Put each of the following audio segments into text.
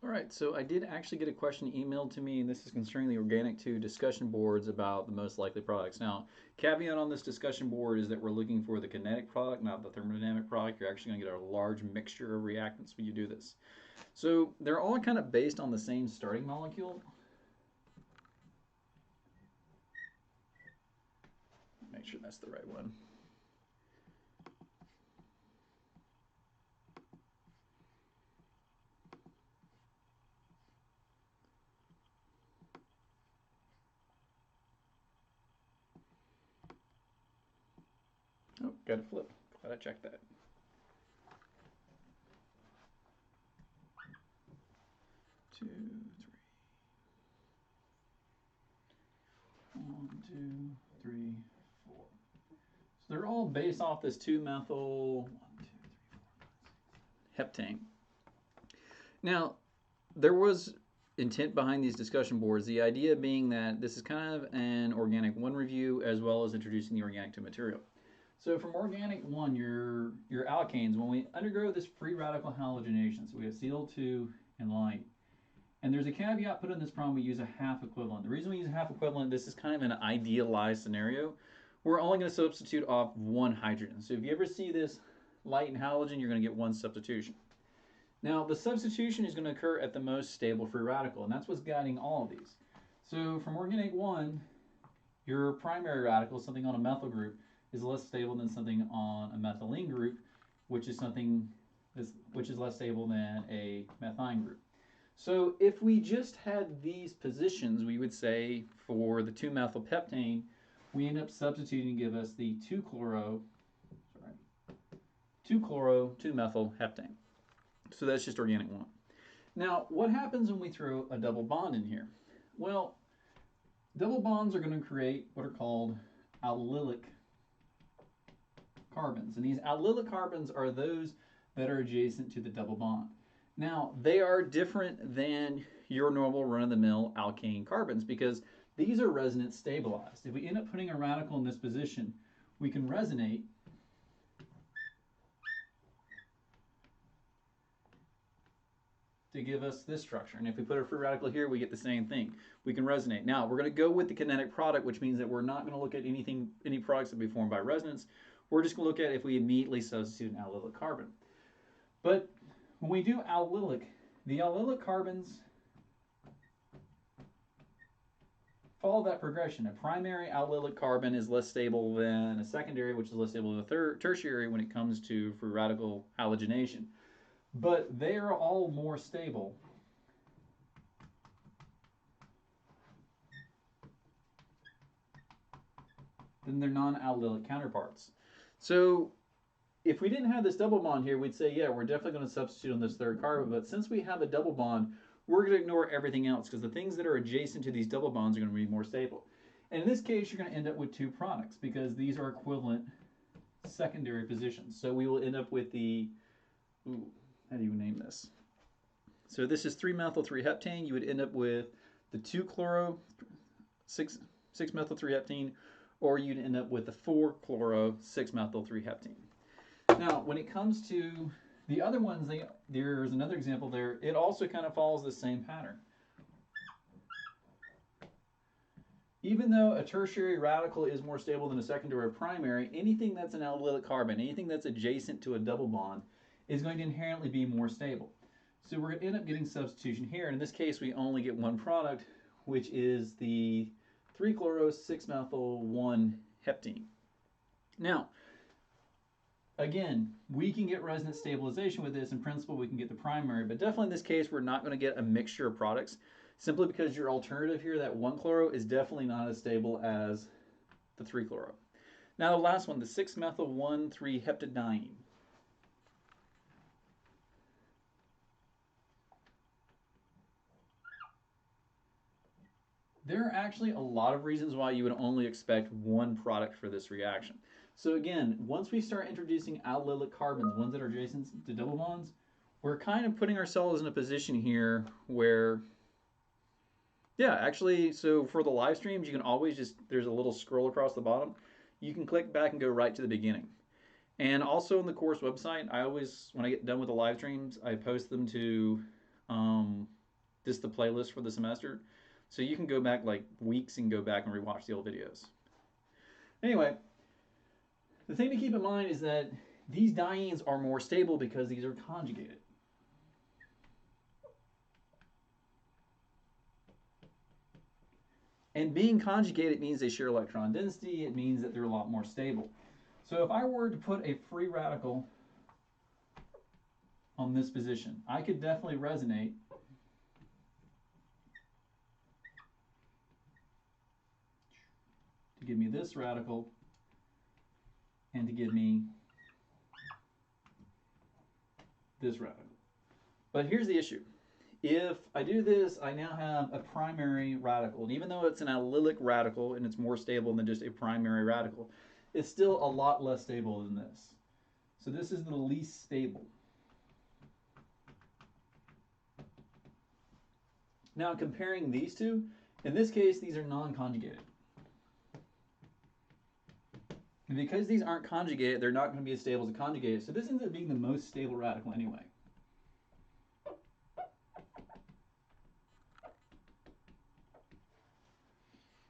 All right, so I did actually get a question emailed to me, and this is concerning the Organic 2 discussion boards about the most likely products. Now, caveat on this discussion board is that we're looking for the kinetic product, not the thermodynamic product. You're actually going to get a large mixture of reactants when you do this. So they're all kind of based on the same starting molecule. Make sure that's the right one. Oh, got a flip. Glad I checked that. 2, 3. 1, 2, 3, 4. So they're all based off this 2-methyl heptane. Now, there was intent behind these discussion boards, the idea being that this is kind of an organic 1 review as well as introducing the organic 2 material. So from organic 1, your alkanes, when we undergo this free radical halogenation, so we have Cl2 and light, and there's a caveat put in this problem, we use a half equivalent. The reason we use a half equivalent, this is kind of an idealized scenario. We're only going to substitute off 1 hydrogen. So if you ever see this light and halogen, you're going to get 1 substitution. Now, the substitution is going to occur at the most stable free radical, and that's what's guiding all of these. So from organic 1, your primary radical, something on a methyl group, is less stable than something on a methylene group, which is less stable than a methine group. So if we just had these positions, we would say for the 2-methylpeptane, we end up substituting to give us the 2-chloro, 2-methyl heptane. So that's just organic 1. Now, what happens when we throw a double bond in here? Well, double bonds are going to create what are called allylic carbons. And these allylic carbons are those that are adjacent to the double bond. Now, they are different than your normal run-of-the-mill alkane carbons because these are resonance stabilized. If we end up putting a radical in this position, we can resonate to give us this structure. And if we put a free radical here, we get the same thing. We can resonate. Now, we're going to go with the kinetic product, which means that we're not going to look at any products that be formed by resonance. We're just going to look at if we immediately substitute an allylic carbon. But when we do allylic, the allylic carbons follow that progression. A primary allylic carbon is less stable than a secondary, which is less stable than a tertiary when it comes to free radical halogenation. But they are all more stable than their non-allylic counterparts. So if we didn't have this double bond here, we'd say, yeah, we're definitely going to substitute on this third carbon. But since we have a double bond, we're going to ignore everything else because the things that are adjacent to these double bonds are going to be more stable. And in this case, you're going to end up with 2 products because these are equivalent secondary positions. So we will end up with the, how do you name this? So this is 3-methyl-3-heptane. You would end up with the 2-chloro 6-methyl-3-heptane, or you'd end up with the 4-chloro 6-methyl-3-heptane. Now, when it comes to the other ones, there's another example there. It also kind of follows the same pattern. Even though a tertiary radical is more stable than a secondary or primary, anything that's an allylic carbon, anything that's adjacent to a double bond, is going to inherently be more stable. So we're going to end up getting substitution here. And in this case, we only get 1 product, which is the 3-chloro 6-methyl-1-heptene. Now, again, we can get resonance stabilization with this. In principle, we can get the primary, but definitely in this case, we're not going to get a mixture of products simply because your alternative here, that 1-chloro, is definitely not as stable as the 3-chloro. Now, the last one, the 6-methyl-1,3-heptadiene. There are actually a lot of reasons why you would only expect 1 product for this reaction. So again, once we start introducing allylic carbons, ones that are adjacent to double bonds, we're kind of putting ourselves in a position here where, yeah, actually, so for the live streams, you can always there's a little scroll across the bottom. You can click back and go right to the beginning. And also on the course website, I always, when I get done with the live streams, I post them to just the playlist for the semester. So you can go back like weeks and go back and rewatch the old videos. Anyway, the thing to keep in mind is that these dienes are more stable because these are conjugated. And being conjugated means they share electron density. It means that they're a lot more stable. So if I were to put a free radical on this position, I could definitely resonate to give me this radical and to give me this radical. But here's the issue. If I do this, I now have a primary radical. And even though it's an allylic radical and it's more stable than just a primary radical, it's still a lot less stable than this. So this is the least stable. Now comparing these two, in this case, these are non-conjugated. And because these aren't conjugated, they're not going to be as stable as a conjugated. So this ends up being the most stable radical anyway.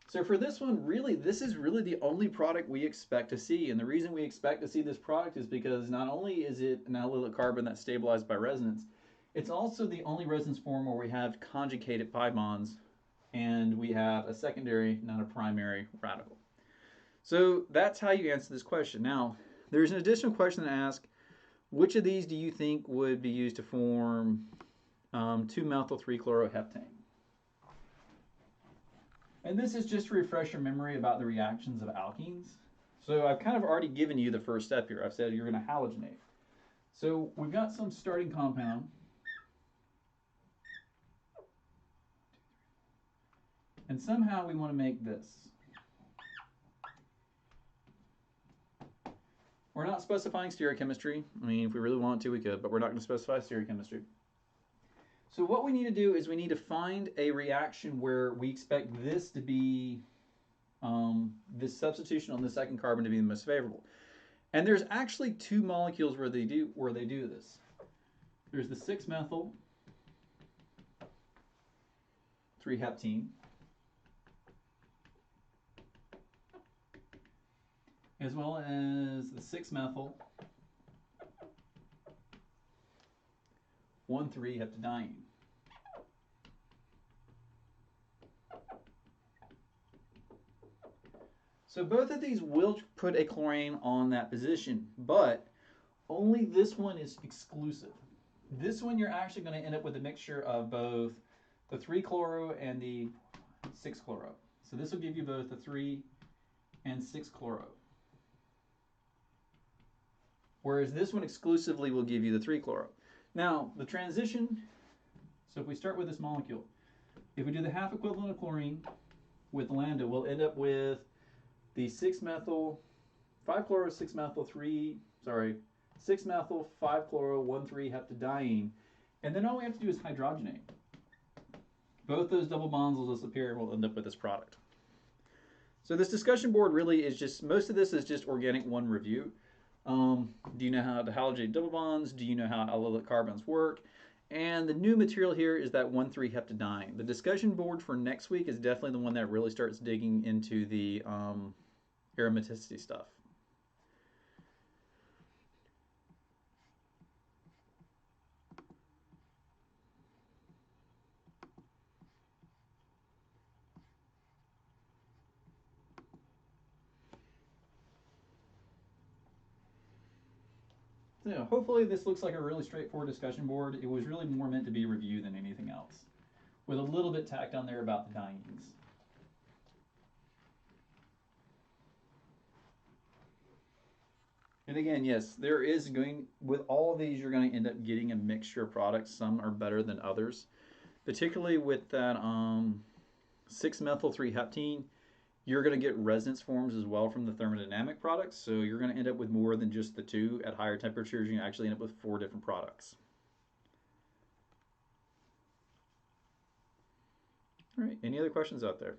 So for this one, really, this is really the only product we expect to see. And the reason we expect to see this product is because not only is it an allylic carbon that's stabilized by resonance, it's also the only resonance form where we have conjugated pi bonds and we have a secondary, not a primary radical. So that's how you answer this question. Now, there's an additional question to ask. Which of these do you think would be used to form 2-methyl-3-chloroheptane? And this is just to refresh your memory about the reactions of alkenes. So I've kind of already given you the first step here. I've said you're going to halogenate. So we've got some starting compound. And somehow we want to make this. We're not specifying stereochemistry. I mean, if we really want to, we could, but we're not going to specify stereochemistry. So what we need to do is we need to find a reaction where we expect this to be, this substitution on the second carbon to be the most favorable. And there's actually two molecules where they do this. There's the 6-methyl-3-heptene, as well as the 6-methyl-1,3-heptadiene. So both of these will put a chlorine on that position, but only this one is exclusive. This one you're actually going to end up with a mixture of both the 3-chloro and the 6-chloro. So this will give you both the 3 and 6-chloro. Whereas this one exclusively will give you the 3-chloro. Now, the transition, so if we start with this molecule, if we do the half equivalent of chlorine with lambda, we'll end up with the 5-chloro 6-methyl-5-chloro-1,3-heptadiene. And then all we have to do is hydrogenate. Both those double bonds will disappear and we'll end up with this product. So this discussion board really is just, most of this is just Organic 1 review. Do you know how to halogenate double bonds? Do you know how allylic carbons work? And the new material here is that 1,3-heptadiene. The discussion board for next week is definitely the one that really starts digging into the aromaticity stuff. So hopefully this looks like a really straightforward discussion board. It was really more meant to be review than anything else, with a little bit tacked on there about the dienes. And again, yes, there is going, with all of these, you're going to end up getting a mixture of products. Some are better than others, particularly with that 6-methyl-3-heptene. You're going to get resonance forms as well from the thermodynamic products. So you're going to end up with more than just the two. At higher temperatures, you can actually end up with 4 different products. All right, any other questions out there?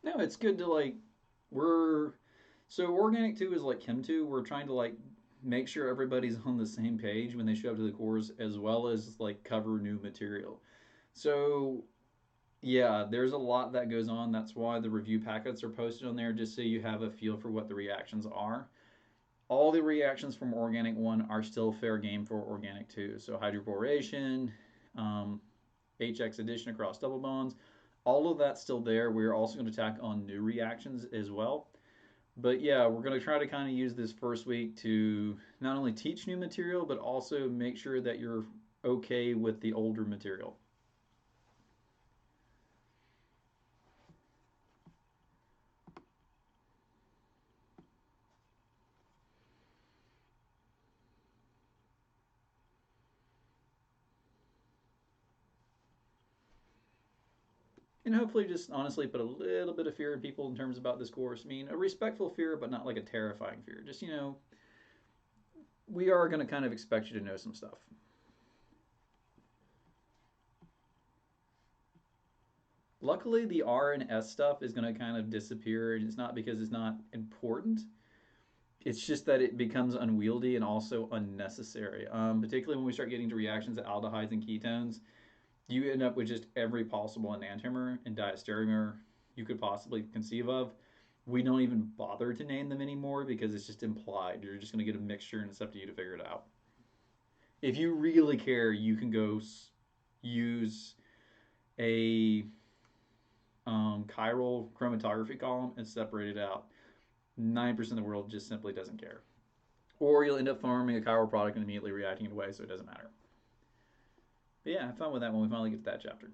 No, it's good to like we're so organic 2 is like Chem 2. We're trying to like make sure everybody's on the same page when they show up to the course, as well as like cover new material. So yeah, there's a lot that goes on. That's why the review packets are posted on there, just so you have a feel for what the reactions are. All the reactions from Organic 1 are still fair game for Organic 2. So hydroboration, um, HX addition across double bonds, all of that's still there. We're also going to tack on new reactions as well. But yeah, we're going to try to kind of use this first week to not only teach new material, but also make sure that you're okay with the older material. And hopefully just honestly put a little bit of fear in people in terms about this course. I mean, a respectful fear, but not like a terrifying fear. Just, we are going to kind of expect you to know some stuff. Luckily, the R and S stuff is going to kind of disappear. And it's not because it's not important. It's just that it becomes unwieldy and also unnecessary. Particularly when we start getting to reactions of aldehydes and ketones, you end up with just every possible enantiomer and diastereomer you could possibly conceive of. We don't even bother to name them anymore because it's just implied. You're just going to get a mixture and it's up to you to figure it out. If you really care, you can go use a chiral chromatography column and separate it out. 9% of the world just simply doesn't care. Or you'll end up forming a chiral product and immediately reacting it away, so it doesn't matter. But yeah, have fun with that when we finally get to that chapter.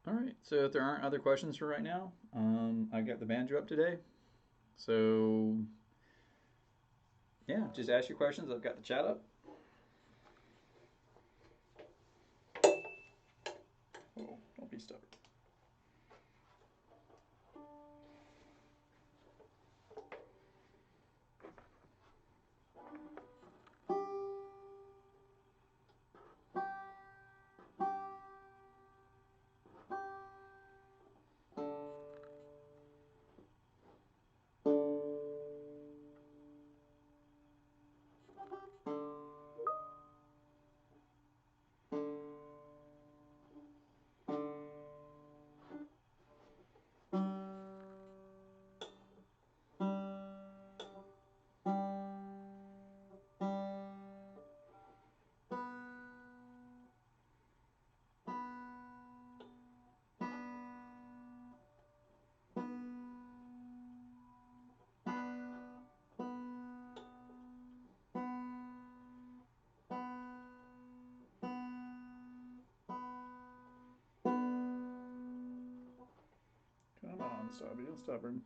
All right, so if there aren't other questions for right now, I got the banjo up today. So yeah, just ask your questions. I've got the chat up. Oh, don't be stubborn. Come on, stop being stubborn.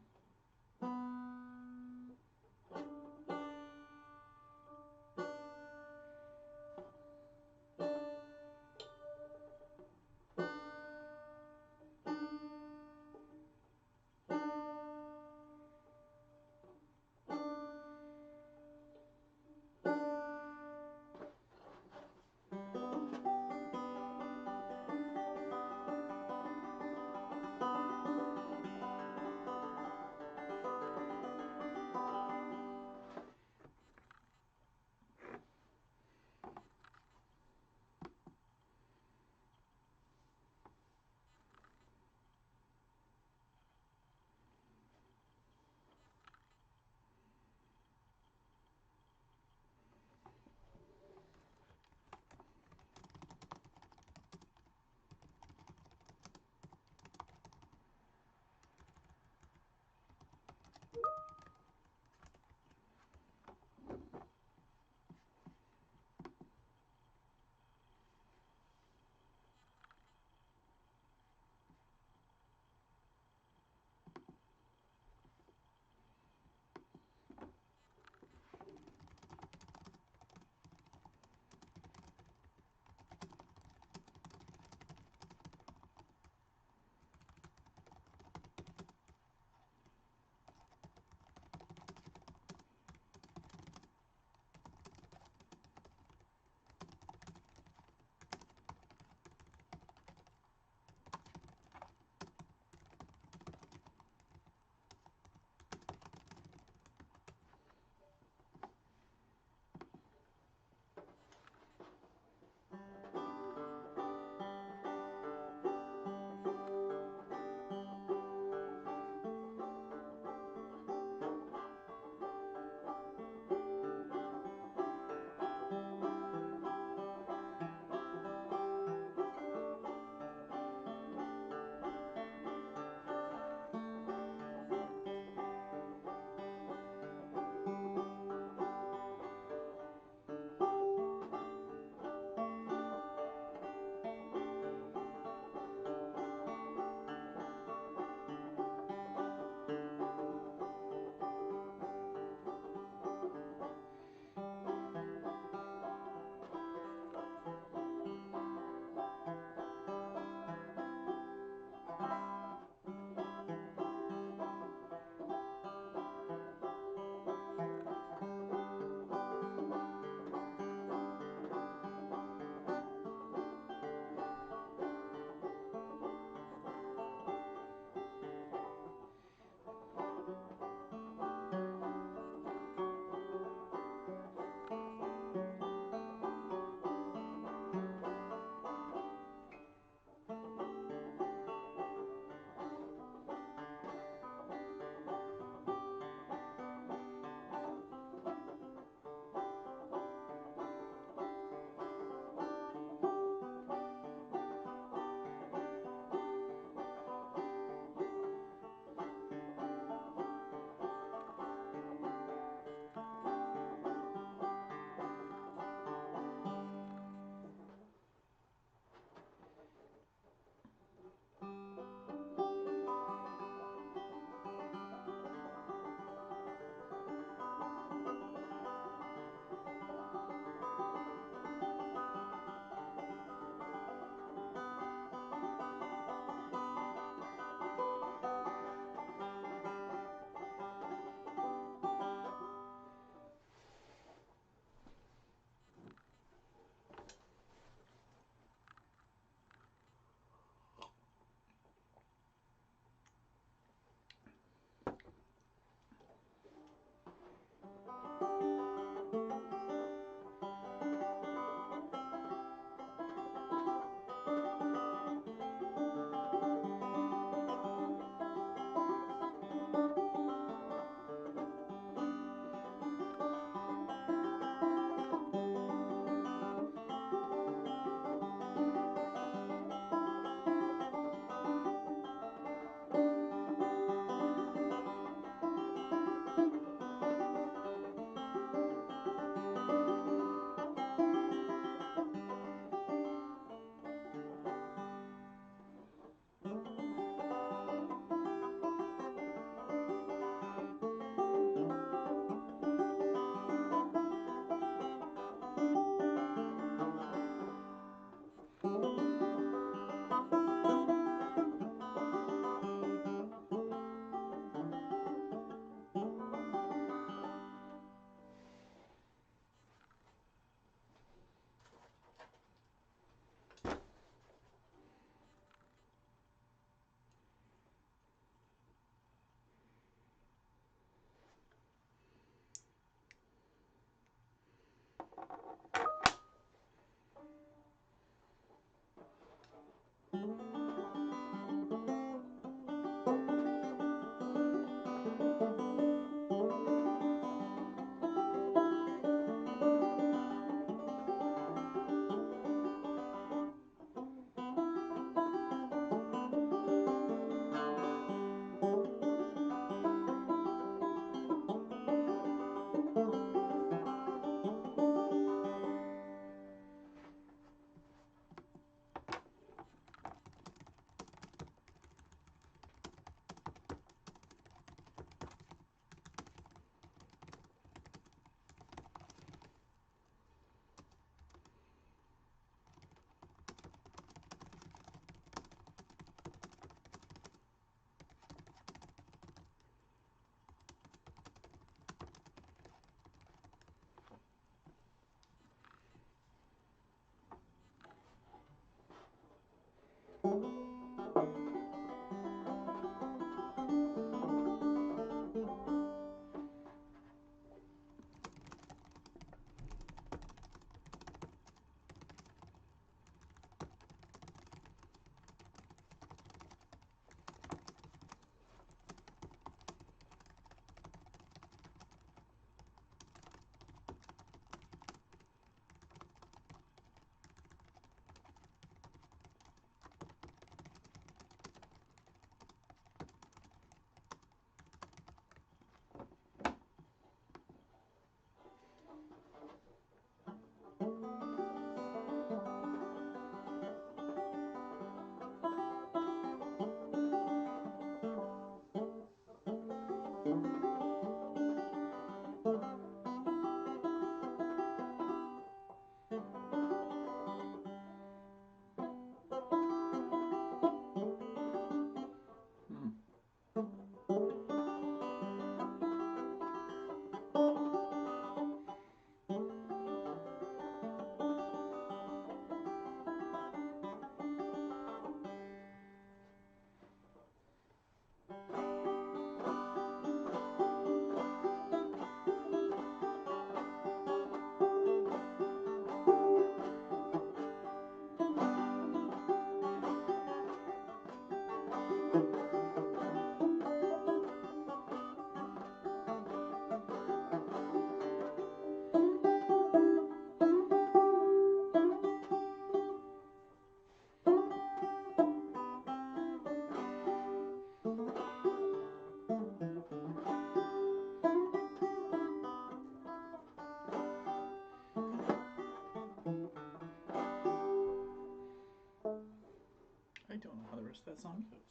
how the rest of that song goes.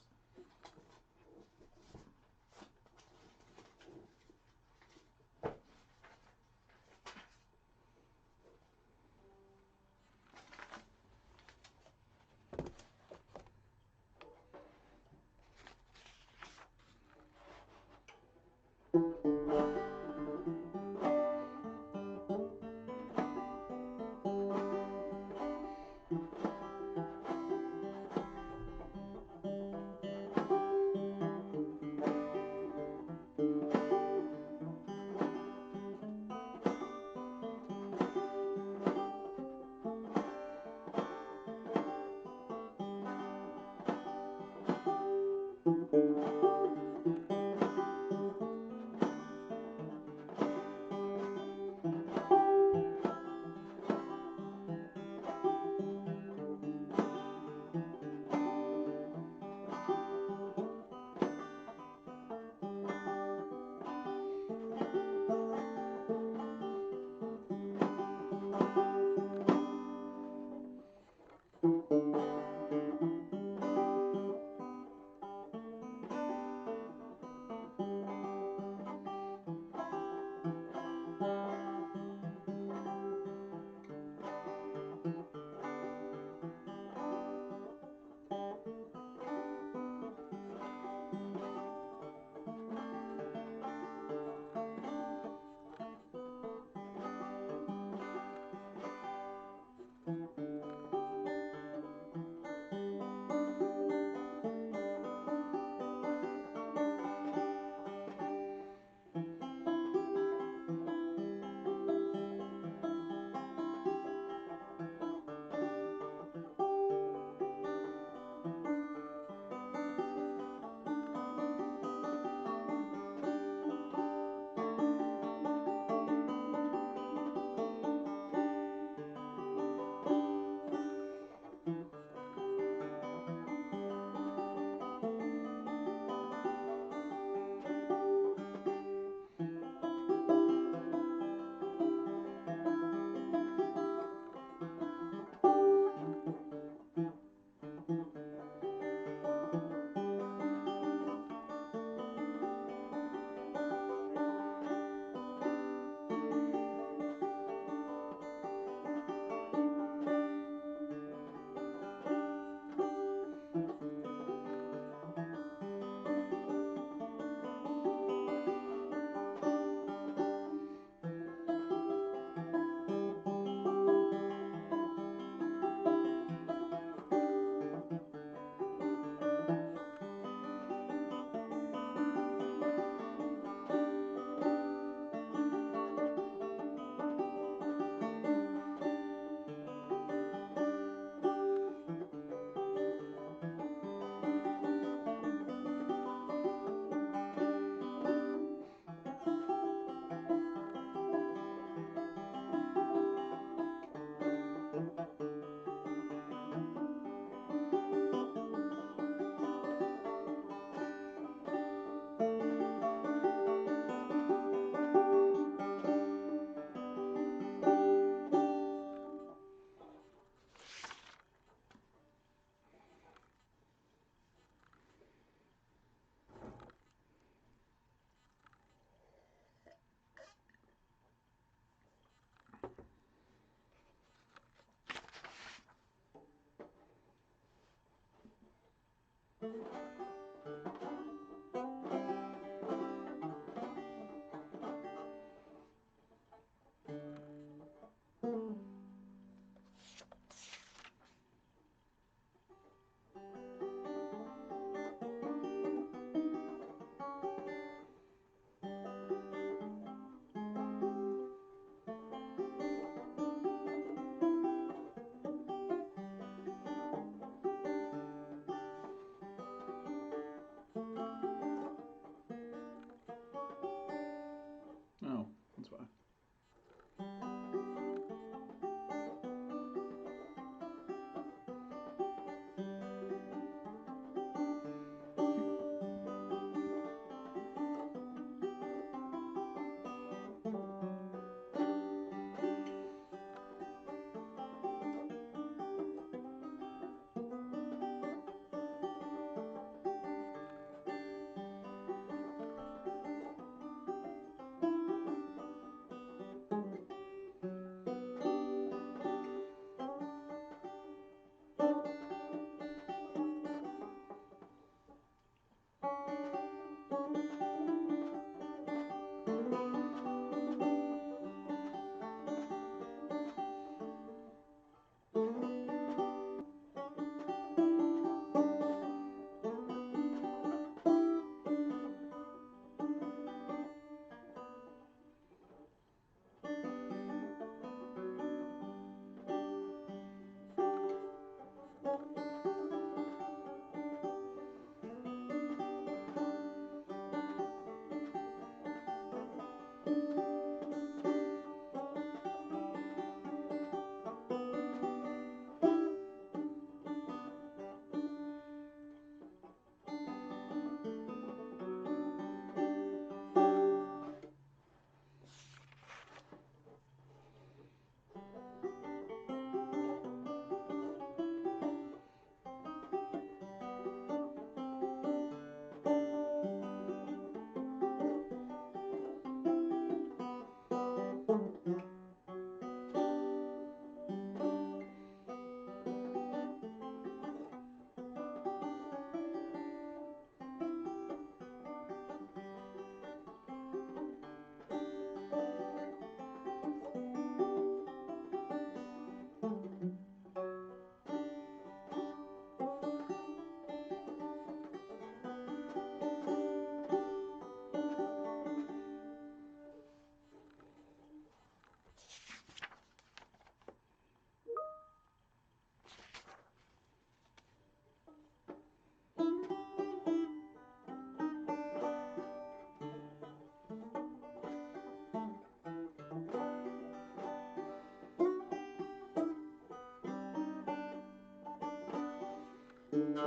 Yeah.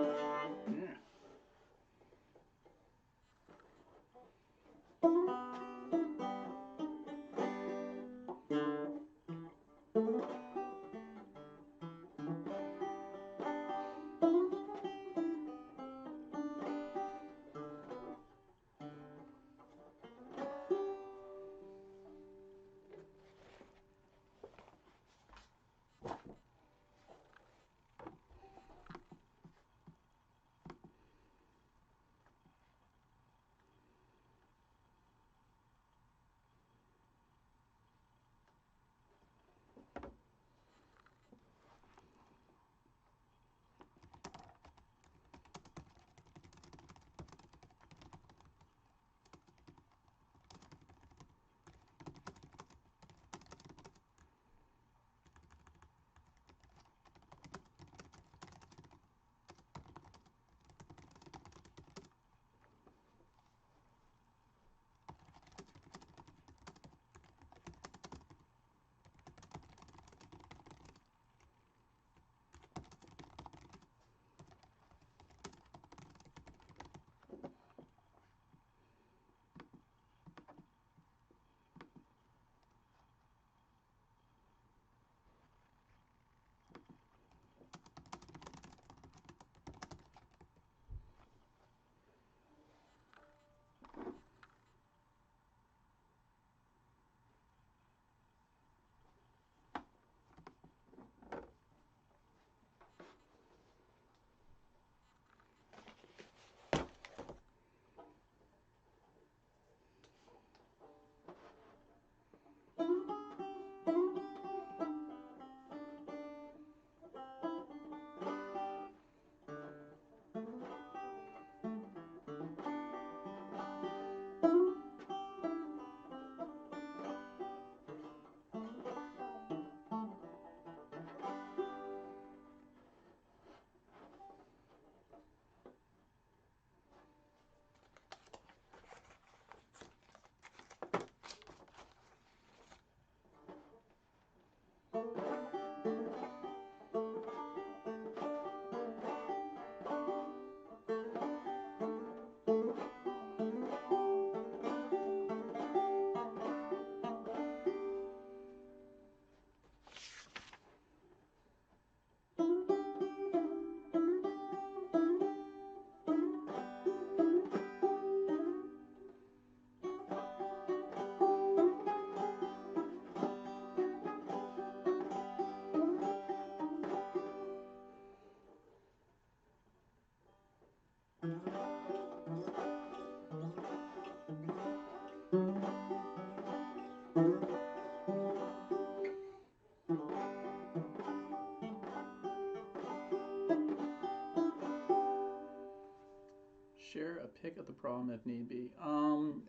Share a pic of the problem if need be.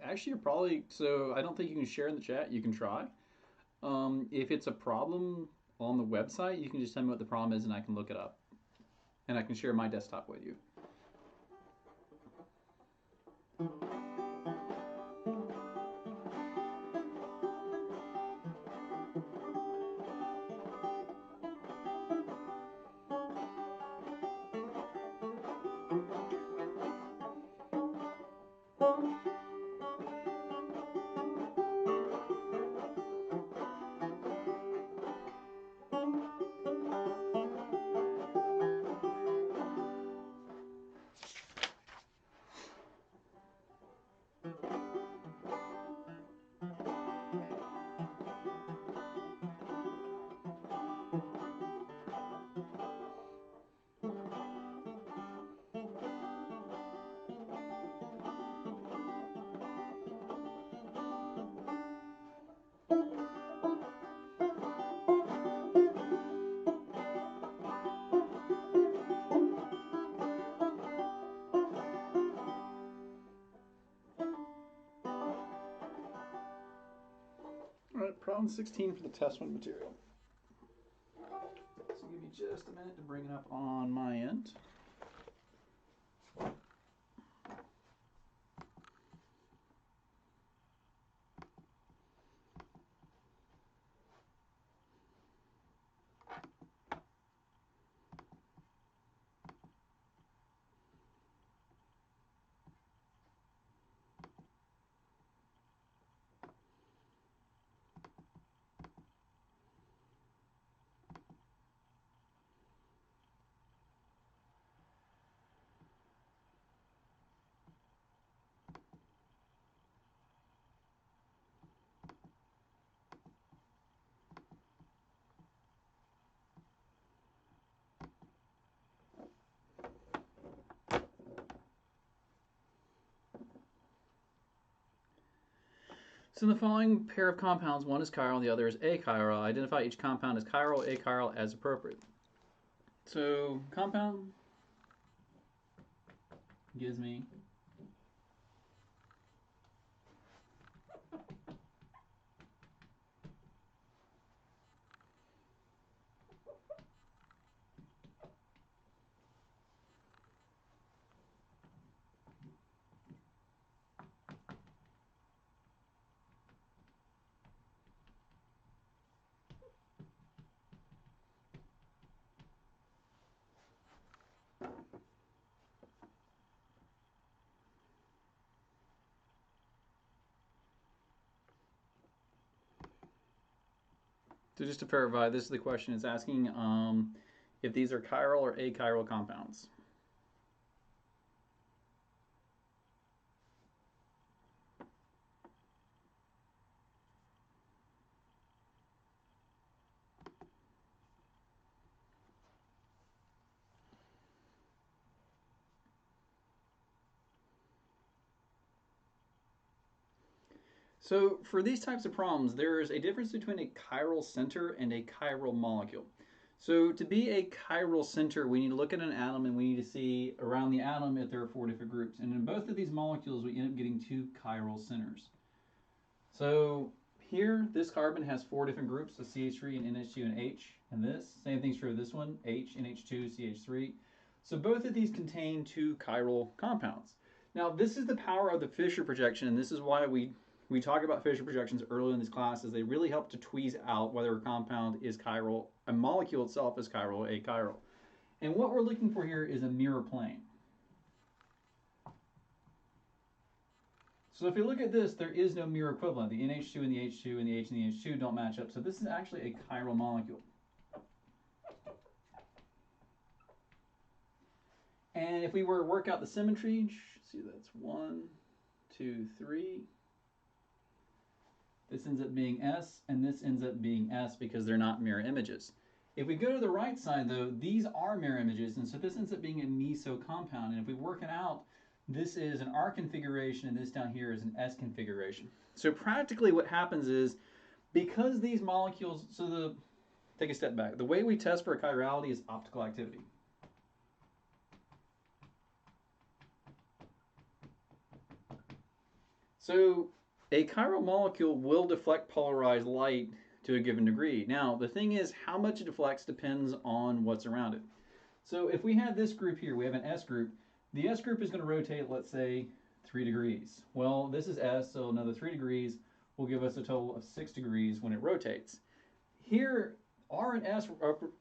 Actually, you're probably so. I don't think you can share in the chat. You can try. If it's a problem on the website, you can just tell me what the problem is, and I can look it up, and I can share my desktop with you. All right, problem 16 for the test one material. So give me just a minute to bring it up on my end. So in the following pair of compounds, one is chiral and the other is achiral. Identify each compound as chiral, achiral as appropriate. So compound gives me So just to verify, this is the question. It's asking if these are chiral or achiral compounds. So for these types of problems, there is a difference between a chiral center and a chiral molecule. So to be a chiral center, we need to look at an atom and we need to see around the atom if there are 4 different groups. And in both of these molecules, we end up getting 2 chiral centers. So here, this carbon has 4 different groups, so CH3 and NH2 and H. And this, same thing's true of this one, H, NH2, CH3. So both of these contain 2 chiral compounds. Now, this is the power of the Fischer projection, and this is why we talk about Fischer projections early in this class, is they really help to tweeze out whether a compound is chiral, a molecule itself is chiral or achiral. And what we're looking for here is a mirror plane. So if you look at this, there is no mirror equivalent. The NH2 and the H2 and the H and the H2 don't match up. So this is actually a chiral molecule. And if we were to work out the symmetry, see that's 1, 2, 3. This ends up being S, and this ends up being S because they're not mirror images. If we go to the right side, though, these are mirror images, and so this ends up being a meso compound. And if we work it out, this is an R configuration, and this down here is an S configuration. So practically what happens is, because these molecules, take a step back. The way we test for chirality is optical activity. So a chiral molecule will deflect polarized light to a given degree. Now, the thing is, how much it deflects depends on what's around it. So if we have this group here, we have an S group. The S group is going to rotate, let's say, 3 degrees. Well, this is S, so another 3 degrees will give us a total of 6 degrees when it rotates. Here, R and S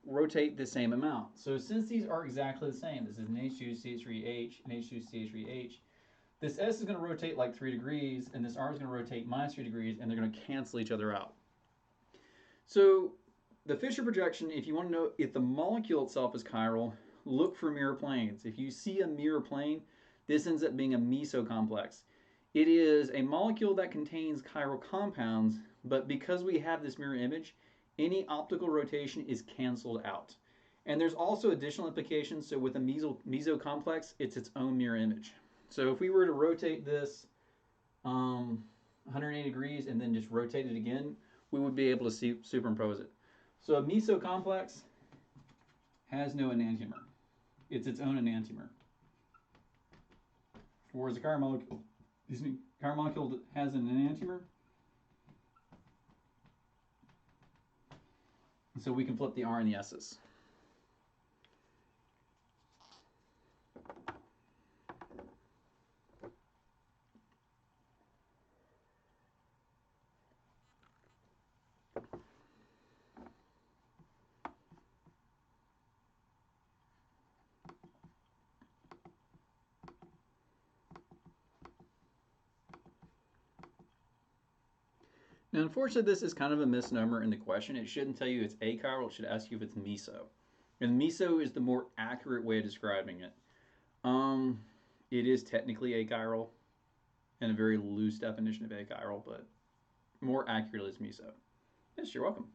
rotate the same amount. So since these are exactly the same, this is an H2CH3H and H2CH3H, this S is going to rotate like 3 degrees, and this R is going to rotate minus 3 degrees, and they're going to cancel each other out. So the Fischer projection, if you want to know if the molecule itself is chiral, look for mirror planes. If you see a mirror plane, this ends up being a mesocomplex. It is a molecule that contains chiral compounds, but because we have this mirror image, any optical rotation is canceled out. And there's also additional implications. So with a mesocomplex, it's its own mirror image. So if we were to rotate this 180 degrees and then just rotate it again, we would be able to superimpose it. So a mesocomplex has no enantiomer. It's its own enantiomer. Whereas a chiral molecule has an enantiomer. So we can flip the R and the S's. Now, unfortunately, this is kind of a misnomer in the question. It shouldn't tell you it's achiral. It should ask you if it's meso. And meso is the more accurate way of describing it. It is technically achiral, and a very loose definition of achiral, but more accurately is meso. Yes, you're welcome.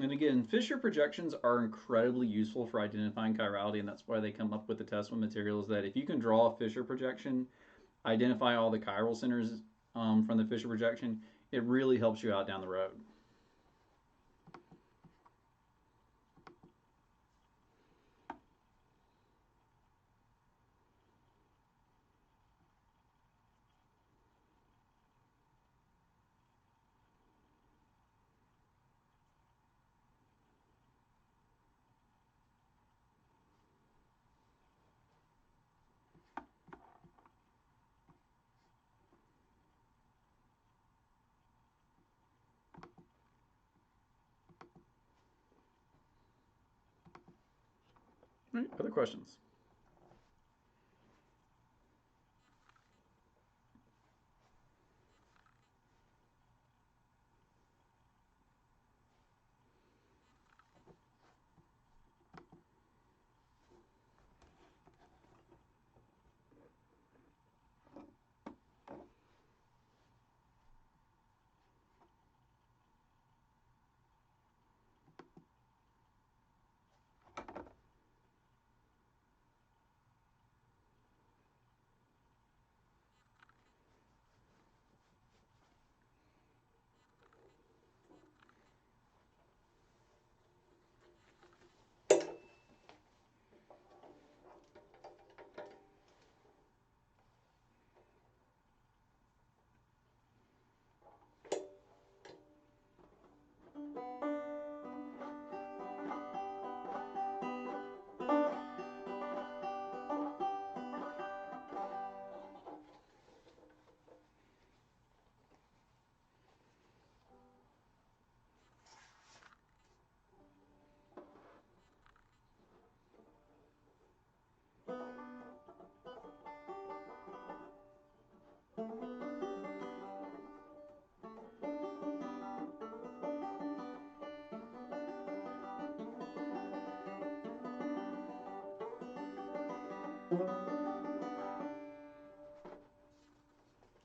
And again, Fisher projections are incredibly useful for identifying chirality, and that's why they come up with the test with materials that if you can draw a Fisher projection, identify all the chiral centers from the Fisher projection, it really helps you out down the road. All right, other questions?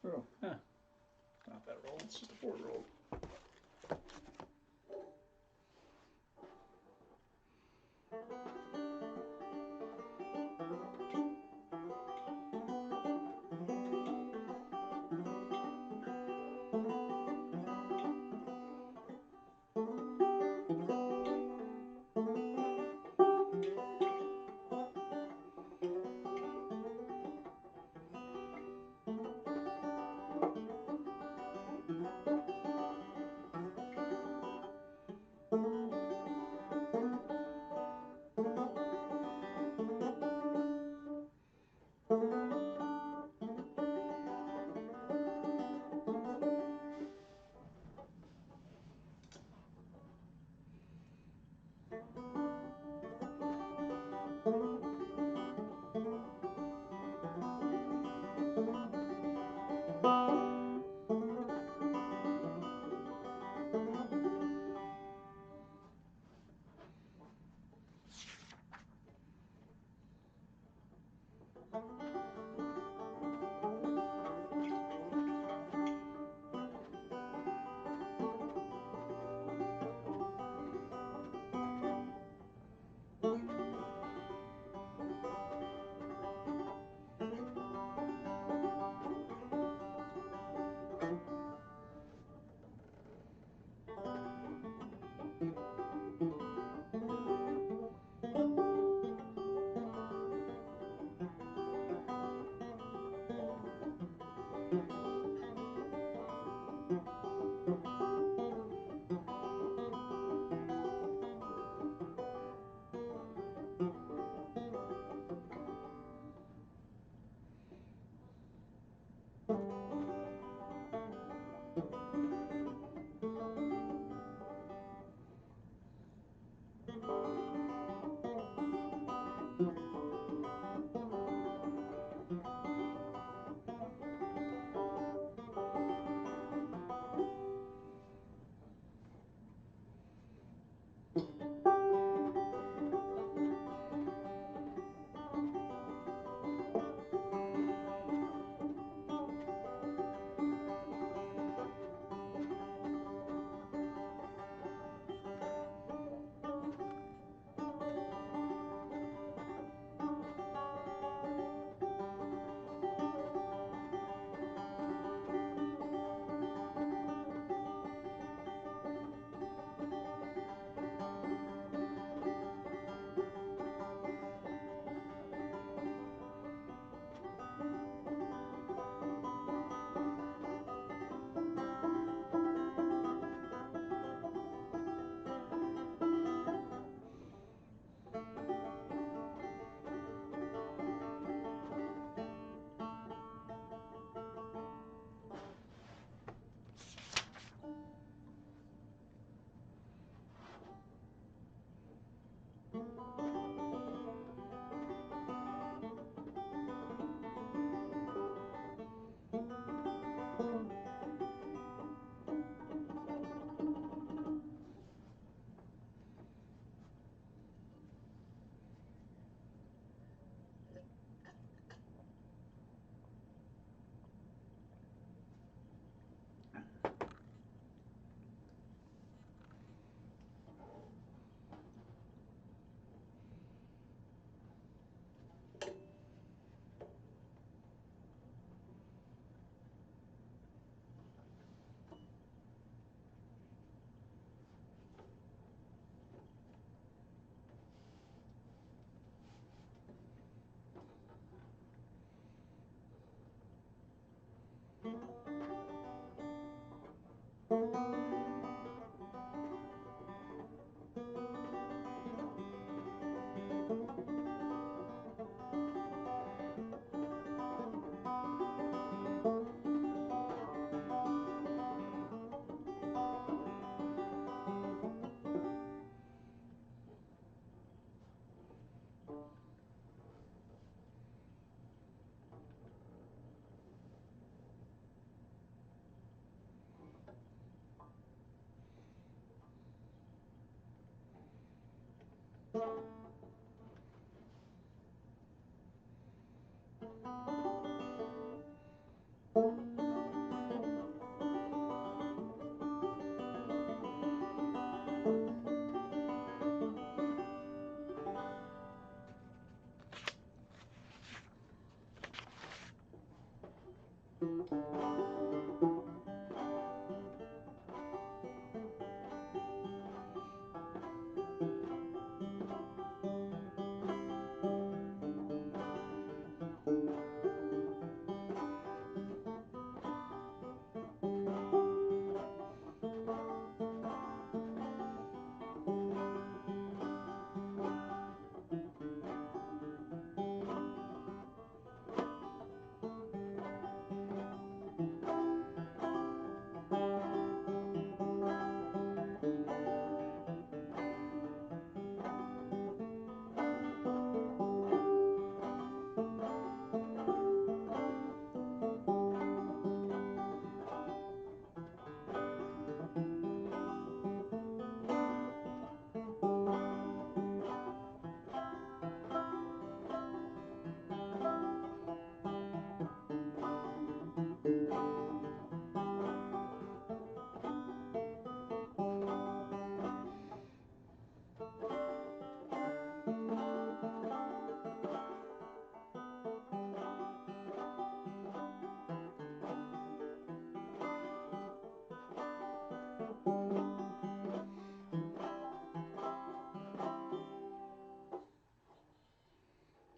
Oh, huh. It's not that roll, it's just a forward roll.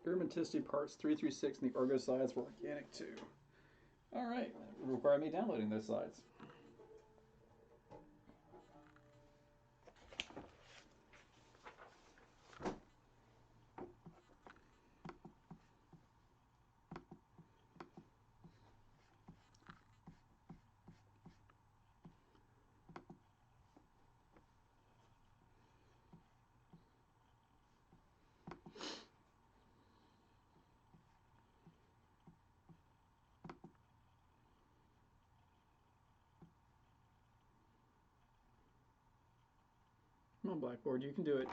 Aromaticity parts 3 through 6 and the Argo slides were organic too. Alright, it required me downloading those slides. Come on, Blackboard, you can do it.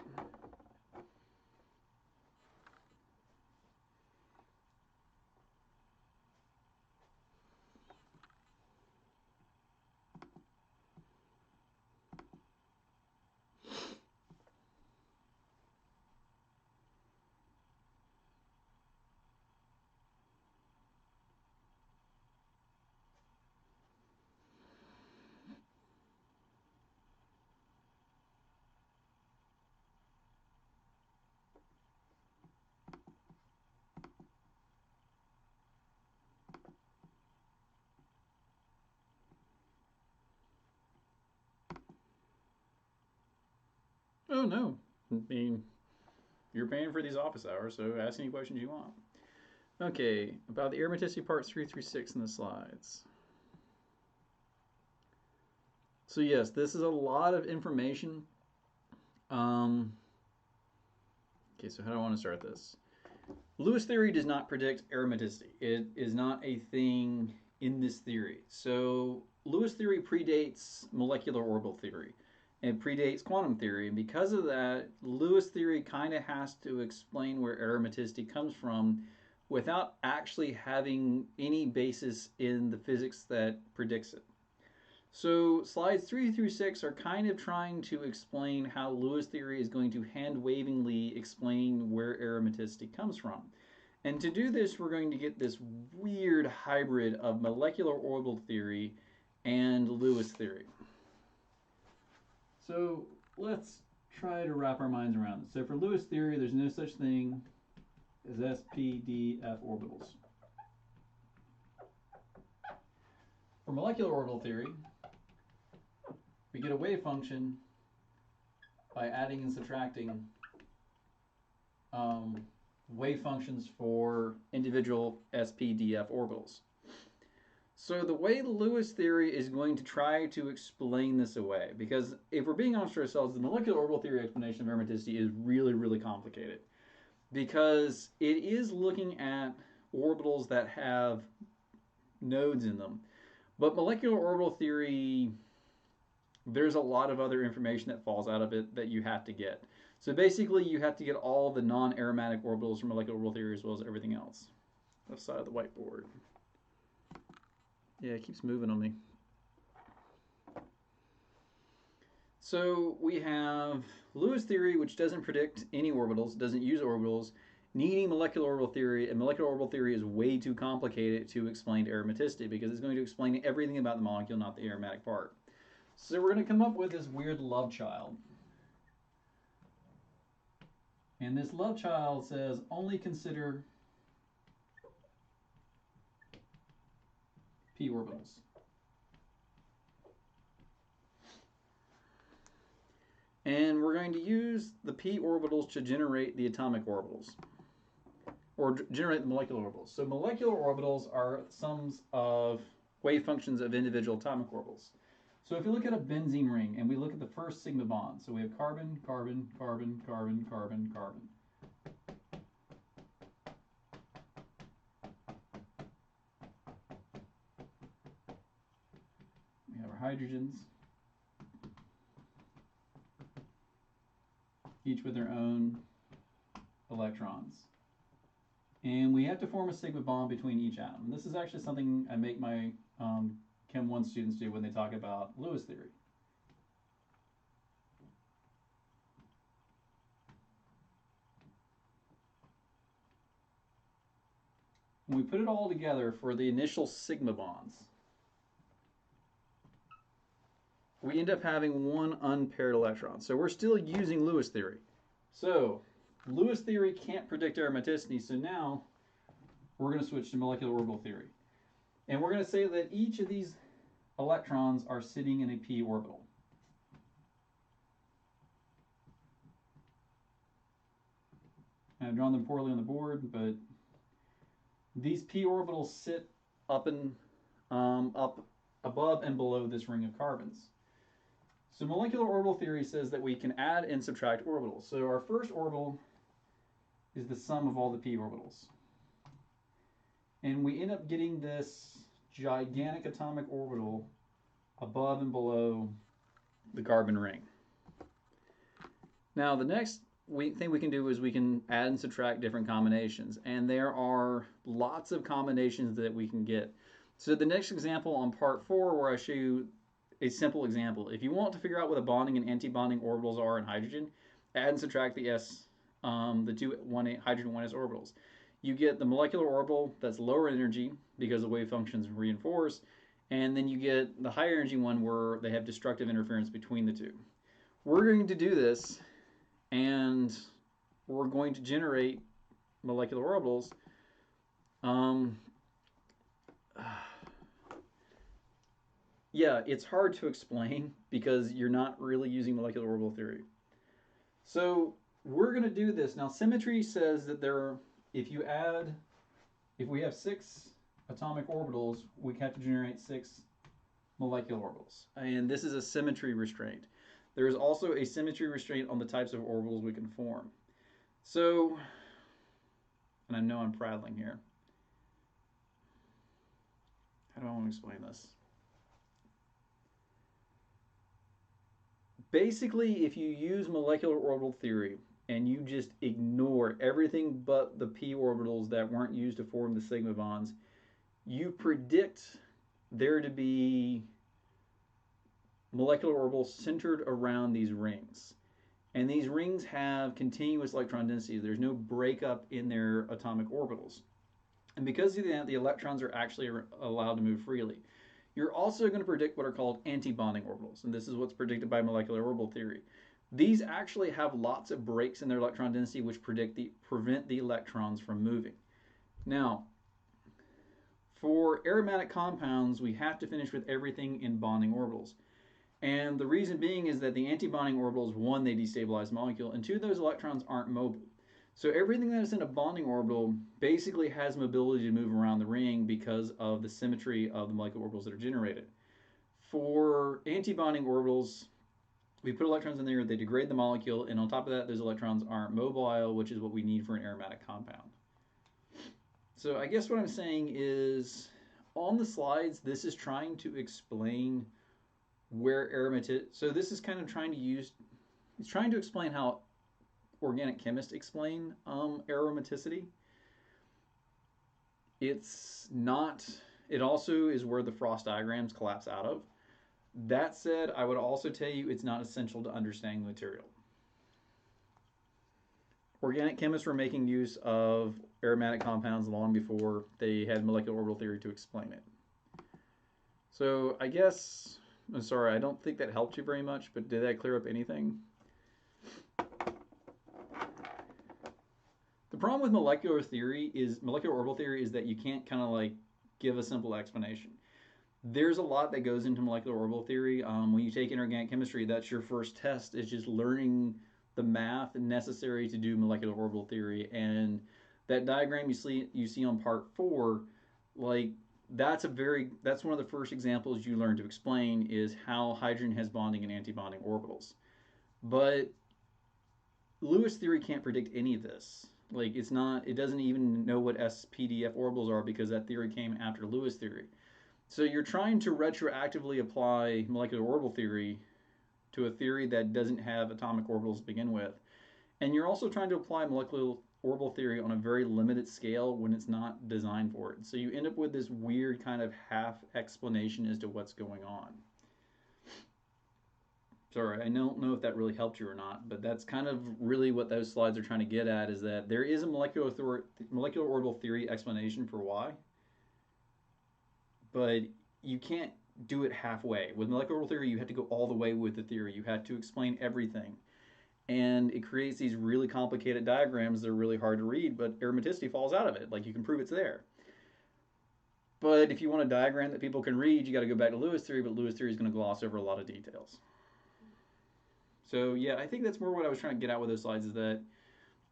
Oh no, I mean, you're paying for these office hours, so ask any questions you want. Okay, about the aromaticity parts 3 through 6 in the slides. So yes, this is a lot of information. Okay, so how do I want to start this? Lewis theory does not predict aromaticity. It is not a thing in this theory. So Lewis theory predates molecular orbital theory. It predates quantum theory, and because of that, Lewis theory kind of has to explain where aromaticity comes from without actually having any basis in the physics that predicts it. So slides 3 through 6 are kind of trying to explain how Lewis theory is going to hand-wavingly explain where aromaticity comes from. And to do this, we're going to get this weird hybrid of molecular orbital theory and Lewis theory. So let's try to wrap our minds around this. So for Lewis theory, there's no such thing as s,p,d,f orbitals. For molecular orbital theory, we get a wave function by adding and subtracting wave functions for individual SPDF orbitals. So the way Lewis theory is going to try to explain this away, because if we're being honest with ourselves, the molecular orbital theory explanation of aromaticity is really, really complicated, because it is looking at orbitals that have nodes in them. But molecular orbital theory, there's a lot of other information that falls out of it that you have to get. So basically, you have to get all the non-aromatic orbitals from molecular orbital theory as well as everything else. Left side of the whiteboard. Yeah, it keeps moving on me. So we have Lewis theory, which doesn't predict any orbitals, doesn't use orbitals, needing molecular orbital theory, and molecular orbital theory is way too complicated to explain aromaticity because it's going to explain everything about the molecule, not the aromatic part. So we're going to come up with this weird love child. And this love child says only consider p orbitals. And we're going to use the p orbitals to generate the atomic orbitals, or generate the molecular orbitals. So molecular orbitals are sums of wave functions of individual atomic orbitals. So if you look at a benzene ring and we look at the first sigma bond, so we have carbon, carbon, carbon, carbon, carbon, carbon. We have our hydrogens, each with their own electrons. And we have to form a sigma bond between each atom. And this is actually something I make my Chem 1 students do when they talk about Lewis theory. When we put it all together for the initial sigma bonds, we end up having one unpaired electron. So we're still using Lewis theory. So Lewis theory can't predict aromaticity, so now we're going to switch to molecular orbital theory. And we're going to say that each of these electrons are sitting in a p orbital. I've drawn them poorly on the board, but these p orbitals sit up above and below this ring of carbons. So molecular orbital theory says that we can add and subtract orbitals. So our first orbital is the sum of all the p orbitals. And we end up getting this gigantic atomic orbital above and below the carbon ring. Now the next thing we can do is we can add and subtract different combinations, and there are lots of combinations that we can get. So the next example on part 4, where I show you a simple example, if you want to figure out what the bonding and anti-bonding orbitals are in hydrogen, add and subtract the the two hydrogen 1s orbitals. You get the molecular orbital that's lower energy because the wave functions reinforce, and then you get the higher energy one where they have destructive interference between the two. We're going to do this, and we're going to generate molecular orbitals. Yeah, it's hard to explain because you're not really using molecular orbital theory. So we're going to do this. Now symmetry says that if we have 6 atomic orbitals, we have to generate 6 molecular orbitals. And this is a symmetry restraint. There is also a symmetry restraint on the types of orbitals we can form. So, and I know I'm prattling here. How do I want to explain this? Basically, if you use molecular orbital theory and you just ignore everything but the p orbitals that weren't used to form the sigma bonds, you predict there to be molecular orbitals centered around these rings. And these rings have continuous electron densities. There's no breakup in their atomic orbitals. And because of that, the electrons are actually allowed to move freely. You're also going to predict what are called anti-bonding orbitals, and this is what's predicted by molecular orbital theory. These actually have lots of breaks in their electron density which prevent the electrons from moving. Now, for aromatic compounds, we have to finish with everything in bonding orbitals. And the reason being is that the antibonding orbitals, one, they destabilize the molecule, and two, those electrons aren't mobile. So everything that is in a bonding orbital basically has mobility to move around the ring because of the symmetry of the molecular orbitals that are generated. For antibonding orbitals, we put electrons in there, they degrade the molecule, and on top of that, those electrons aren't mobile, which is what we need for an aromatic compound. So I guess what I'm saying is, on the slides, this is trying to explain where aromatic. So this is kind of trying to use. It's trying to explain how organic chemists explain aromaticity. It's not. It also is where the Frost diagrams collapse out of. That said, I would also tell you it's not essential to understanding the material. Organic chemists were making use of aromatic compounds long before they had molecular orbital theory to explain it. So I guess, I'm sorry, I don't think that helped you very much, but did that clear up anything? The problem with molecular orbital theory is that you can't kind of like give a simple explanation. There's a lot that goes into molecular orbital theory. When you take inorganic chemistry, that's your first test, is just learning the math necessary to do molecular orbital theory. And that diagram you see on part 4, like that's one of the first examples you learn to explain is how hydrogen has bonding and antibonding orbitals. But Lewis theory can't predict any of this. Like it doesn't even know what SPDF orbitals are because that theory came after Lewis theory. So you're trying to retroactively apply molecular orbital theory to a theory that doesn't have atomic orbitals to begin with. And you're also trying to apply molecular orbital theory on a very limited scale when it's not designed for it. So you end up with this weird kind of half explanation as to what's going on. Sorry, I don't know if that really helped you or not, but that's kind of really what those slides are trying to get at, is that there is a molecular orbital theory explanation for why, but you can't do it halfway. With molecular orbital theory, you have to go all the way with the theory. You have to explain everything. And it creates these really complicated diagrams that are really hard to read, but aromaticity falls out of it. Like, you can prove it's there. But if you want a diagram that people can read, you got to go back to Lewis theory, but Lewis theory is going to gloss over a lot of details. So yeah, I think that's more what I was trying to get at with those slides, is that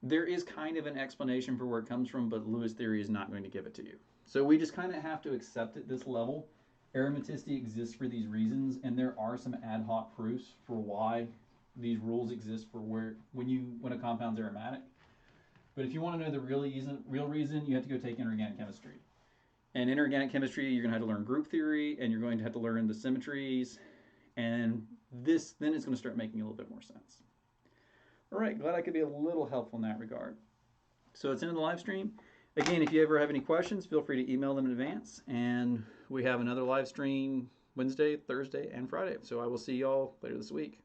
there is kind of an explanation for where it comes from, but Lewis theory is not going to give it to you. So we just kind of have to accept at this level. Aromaticity exists for these reasons, and there are some ad hoc proofs for why these rules exist for when a compound's aromatic. But if you want to know the real reason, you have to go take inorganic chemistry. And inorganic chemistry, you're going to have to learn group theory, and you're going to have to learn the symmetries, and then it's going to start making a little bit more sense. All right, glad I could be a little helpful in that regard. So it's in the live stream. Again, if you ever have any questions, feel free to email them in advance. And we have another live stream Wednesday, Thursday, and Friday. So I will see y'all later this week.